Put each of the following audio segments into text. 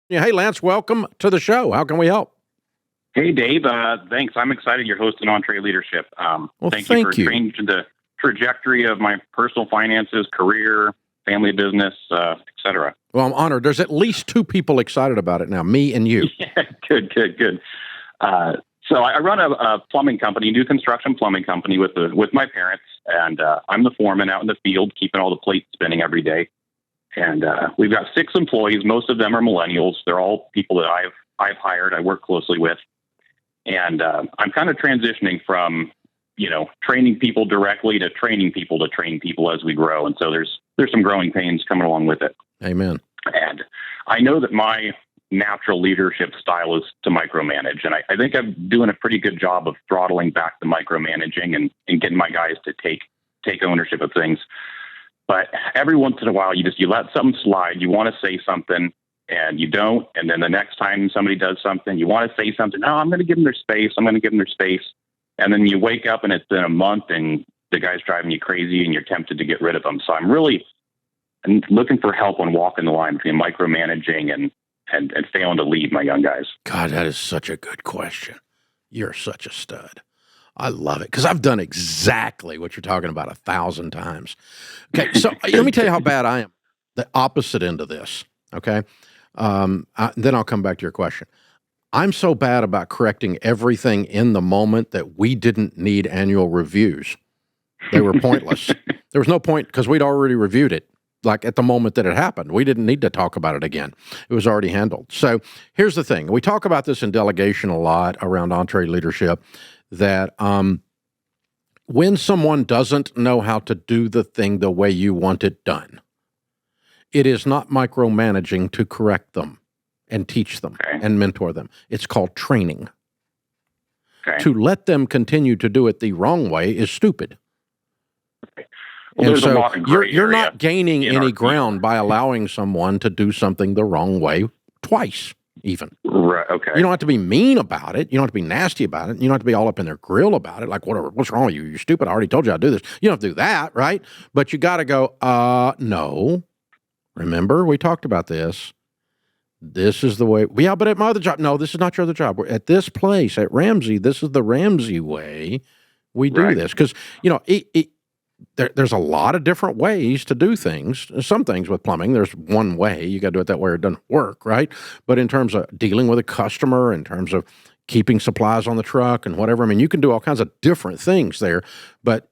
Yeah, hey, Lance, welcome to the show. How can we help? Hey, Dave. Thanks. I'm excited you're hosting EntreLeadership. Well, thank you for changing the trajectory of my personal finances, career, family business, etc. Well, I'm honored. There's at least two people excited about it now, me and you. Yeah, good. So I run a plumbing company, new construction plumbing company with my parents, and I'm the foreman out in the field, keeping all the plates spinning every day. And we've got 6 employees. Most of them are millennials. They're all people that I've hired. I work closely with, and I'm kind of transitioning from training people directly to training people as we grow. And so there's some growing pains coming along with it. Amen. And I know that my natural leadership style is to micromanage. And I think I'm doing a pretty good job of throttling back the micromanaging and getting my guys to take ownership of things. But every once in a while, you let something slide. You want to say something and you don't. And then the next time somebody does something, you want to say something. No, I'm going to give them their space. And then you wake up and it's been a month and the guy's driving you crazy and you're tempted to get rid of them. So I'm looking for help on walking the line between micromanaging and failing to lead my young guys. God, that is such a good question. You're such a stud. I love it because I've done exactly what you're talking about 1,000 times. Okay, so let me tell you how bad I am. The opposite end of this, okay? Then I'll come back to your question. I'm so bad about correcting everything in the moment that we didn't need annual reviews. They were pointless. There was no point because we'd already reviewed it. Like at the moment that it happened, we didn't need to talk about it again. It was already handled. So here's the thing. We talk about this in delegation a lot around EntreLeadership, that when someone doesn't know how to do the thing the way you want it done, it is not micromanaging to correct them and teach them and mentor them. It's called training. Okay. To let them continue to do it the wrong way is stupid. Okay. Well, and so you're not gaining any ground by allowing someone to do something the wrong way twice, even. Right. Okay. You don't have to be mean about it. You don't have to be nasty about it. You don't have to be all up in their grill about it. Like, what's wrong with you? You're stupid. I already told you I'd do this. You don't have to do that, right? But you got to go, no. Remember, we talked about this. This is the way. Yeah, but at my other job, no, this is not your other job. We're at this place, at Ramsey, this is the Ramsey way we do this. Because, there's a lot of different ways to do things. Some things with plumbing, there's one way. You got to do it that way or it doesn't work, right? But in terms of dealing with a customer, in terms of keeping supplies on the truck and whatever, I mean, you can do all kinds of different things there. But,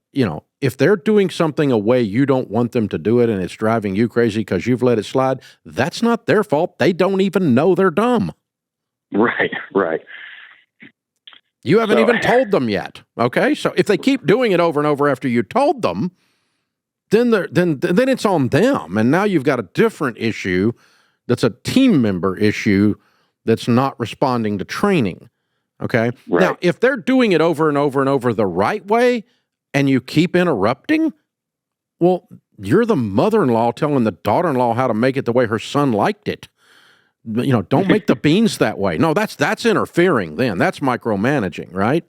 if they're doing something a way you don't want them to do it and it's driving you crazy because you've let it slide, that's not their fault. They don't even know they're dumb. Right. You haven't even told them yet, okay? So if they keep doing it over and over after you told them, then it's on them. And now you've got a different issue that's a team member issue that's not responding to training, okay? Right. Now, if they're doing it over and over and over the right way and you keep interrupting, well, you're the mother-in-law telling the daughter-in-law how to make it the way her son liked it. Don't make the beans that way. No, that's interfering then. That's micromanaging, right?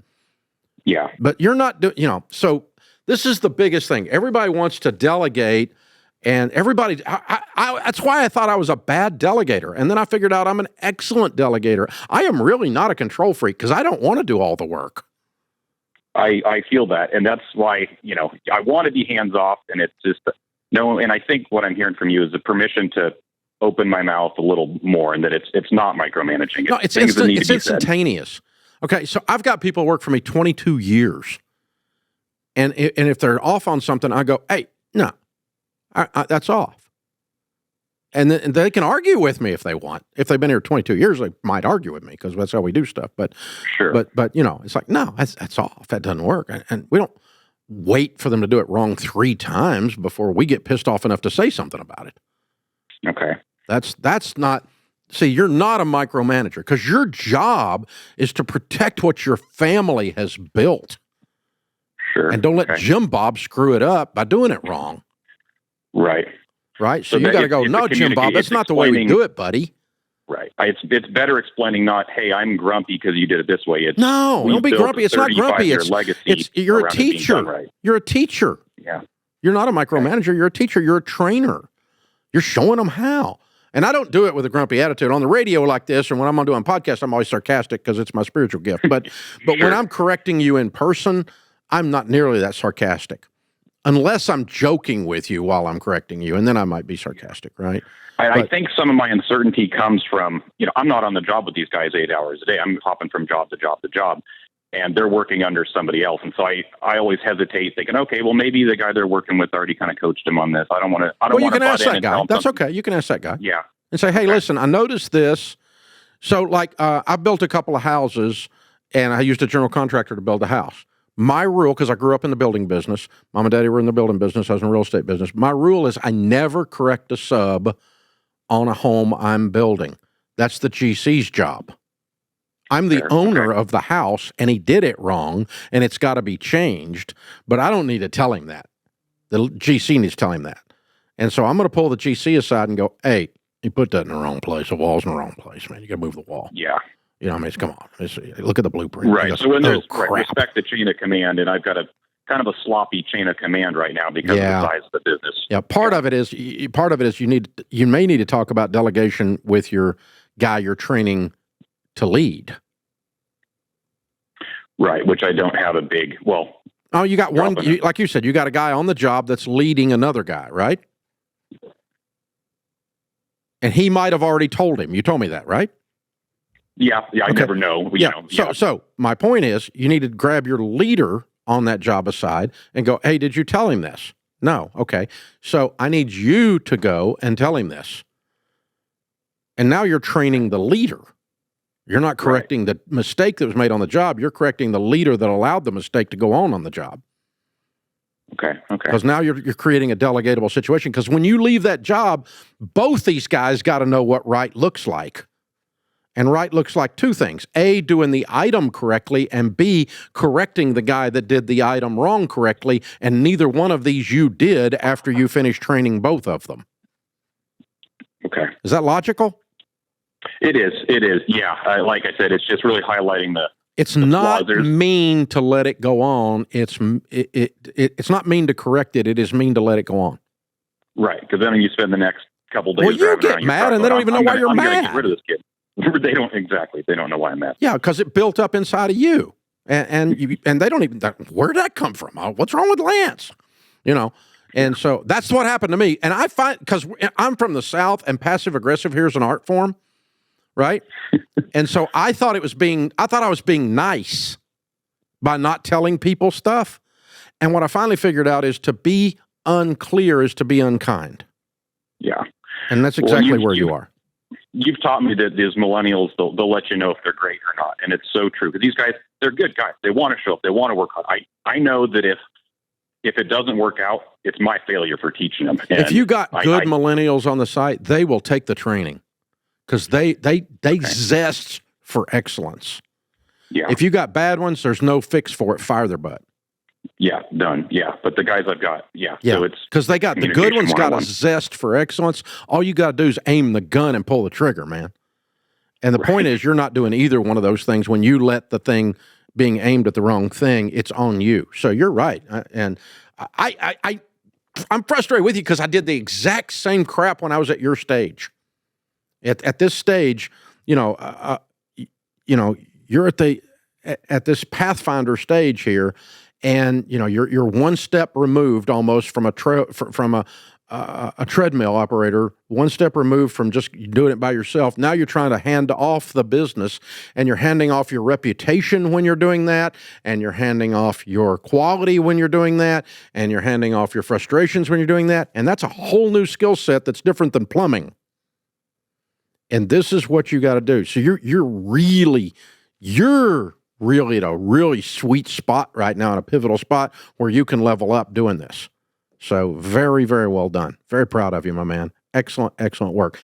Yeah. But you're not doing, so this is the biggest thing. Everybody wants to delegate, and everybody, that's why I thought I was a bad delegator. And then I figured out I'm an excellent delegator. I am really not a control freak because I don't want to do all the work. I feel that. And that's why, I want to be hands off, and it's just, and I think what I'm hearing from you is the permission to open my mouth a little more, and that it's not micromanaging. No, it's instantaneous. Okay, so I've got people who work for me 22 years, and if they're off on something, I go, hey, no, that's off. And then they can argue with me if they want. If they've been here 22 years, they might argue with me because that's how we do stuff. But sure. But it's like, no, that's off. That doesn't work. And we don't wait for them to do it wrong 3 times before we get pissed off enough to say something about it. Okay. That's not, see, you're not a micromanager because your job is to protect what your family has built. Sure. And don't let Jim Bob screw it up by doing it wrong. Right. Right? So you got to go, no, Jim Bob, that's not the way we do it, buddy. Right. It's better explaining not, hey, I'm grumpy because you did it this way. It's no, don't be grumpy. It's not grumpy. You're a teacher. Right. You're a teacher. Yeah. You're not a micromanager. You're a teacher. You're a trainer. You're showing them how. And I don't do it with a grumpy attitude. On the radio like this, or when I'm doing podcasts, I'm always sarcastic because it's my spiritual gift. But when I'm correcting you in person, I'm not nearly that sarcastic. Unless I'm joking with you while I'm correcting you, and then I might be sarcastic, right? I think some of my uncertainty comes from, I'm not on the job with these guys 8 hours a day. I'm hopping from job to job to job, and they're working under somebody else. And so I always hesitate thinking, okay, well, maybe the guy they're working with already kind of coached him on this. I don't want to. Well, you can ask that guy. That's okay. You can ask that guy. Yeah. And say, hey, listen, I noticed this. So, like, I built a couple of houses, and I used a general contractor to build a house. My rule, because I grew up in the building business, Mom and Daddy were in the building business, I was in the real estate business. My rule is I never correct a sub on a home I'm building. That's the GC's job. I'm the owner of the house, and he did it wrong, and it's got to be changed, but I don't need to tell him that. The GC needs to tell him that. And so I'm going to pull the GC aside and go, hey, you put that in the wrong place. The wall's in the wrong place, man. You got to move the wall. Yeah. Come on. Look at the blueprint. Right. So when there's respect the chain of command, and I've got a kind of a sloppy chain of command right now because of the size of the business. Yeah. Part of it is you may need to talk about delegation with your guy you're training to lead. Right. Which I don't have a big, Oh, you got one, like you said, you got a guy on the job that's leading another guy, right? And he might have already told him. You told me that, right? Yeah, I never know. So my point is, you need to grab your leader on that job aside and go, hey, did you tell him this? No. Okay. So I need you to go and tell him this. And now you're training the leader. You're not correcting the mistake that was made on the job. You're correcting the leader that allowed the mistake to go on the job. Okay. Because now you're creating a delegatable situation. Because when you leave that job, both these guys got to know what right looks like. And right looks like two things. A, doing the item correctly, and B, correcting the guy that did the item wrong correctly, and neither one of these you did after you finished training both of them. Okay. Is that logical? It is. Yeah. Like I said, it's just really highlighting the It's not mean to let it go on. It's not mean to correct it. It is mean to let it go on. Right. Because then you spend the next couple days. Well, you get mad, and they don't even know why you're mad. I'm going to get rid of this kid. They don't exactly. They don't know why I'm mad. Yeah, because it built up inside of you, and they don't even. Where did that come from? What's wrong with Lance? And so that's what happened to me. And I find, because I'm from the South, and passive aggressive here is an art form, right? And so I thought I was being nice by not telling people stuff. And what I finally figured out is to be unclear is to be unkind. Yeah, and that's exactly where you are. You've taught me that these millennials, they'll let you know if they're great or not. And it's so true. Because these guys, they're good guys. They want to show up. They want to work hard. I know that if it doesn't work out, it's my failure for teaching them. And if you got good millennials on the site, they will take the training because they zest for excellence. Yeah. If you got bad ones, there's no fix for it. Fire their butt. Yeah, done. Yeah, but the guys I've got, yeah. So it's because they got the good ones got a zest for excellence. All you got to do is aim the gun and pull the trigger, man. And the point is, you're not doing either one of those things. When you let the thing being aimed at the wrong thing, it's on you. So you're right, and I'm frustrated with you because I did the exact same crap when I was at your stage. At this stage, you're at this Pathfinder stage here. And you're one step removed almost from a treadmill operator, one step removed from just doing it by yourself. Now you're trying to hand off the business, and you're handing off your reputation when you're doing that, and you're handing off your quality when you're doing that, and you're handing off your frustrations when you're doing that. And that's a whole new skill set that's different than plumbing. And this is what you got to do. So you're really at a really sweet spot right now, in a pivotal spot where you can level up doing this. So very, very well done. Very proud of you, my man. Excellent, excellent work.